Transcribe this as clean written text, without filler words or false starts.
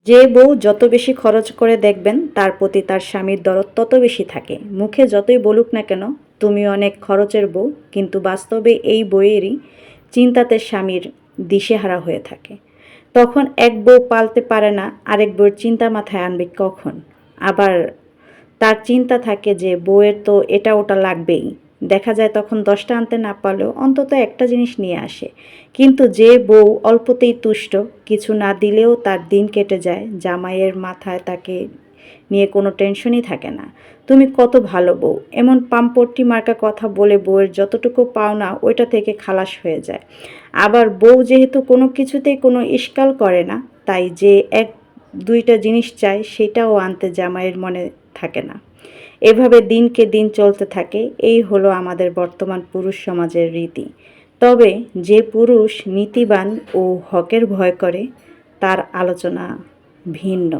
যে বউ যত বেশি খরচ করে দেখবেন তার প্রতি তার স্বামীর দরদ তত বেশি থাকে। মুখে যতই বলুক না কেন তুমি অনেক খরচের বউ, কিন্তু বাস্তবে এই বউয়েরই চিন্তাতে স্বামীর দিশেহারা হয়ে থাকে। তখন এক বউ পালতে পারে না, আরেক বউয়ের চিন্তা মাথায় আনবে কখন। আবার তার চিন্তা থাকে যে বউয়ের তো এটা ওটা লাগবেই। দেখা যায় তখন 10টা আনতে না পারলেও অন্তত একটা জিনিস নিয়ে আসে। কিন্তু যে বউ অল্পতেই তুষ্ট, কিছু না দিলেও তার দিন কেটে যায়, জামাইয়ের মাথায় তাকে নিয়ে কোনো টেনশনই থাকে না। তুমি কত ভালো বউ, এমন পামপট্টি মার্কা কথা বলে বউয়ের যতটুকু পাওনা ওইটা থেকে খালাস হয়ে যায়। আবার বউ যেহেতু কোনো কিছুতেই কোনো ইশকাল করে না, তাই যে এক দুইটা জিনিস চায় সেটাও আনতে জামাইয়ের মনে থাকে না। এভাবে দিনকে দিন চলতে থাকে। এই হলো আমাদের বর্তমান পুরুষ সমাজের রীতি। তবে যে পুরুষ নীতিবান ও হকের ভয় করে তার আলোচনা ভিন্ন।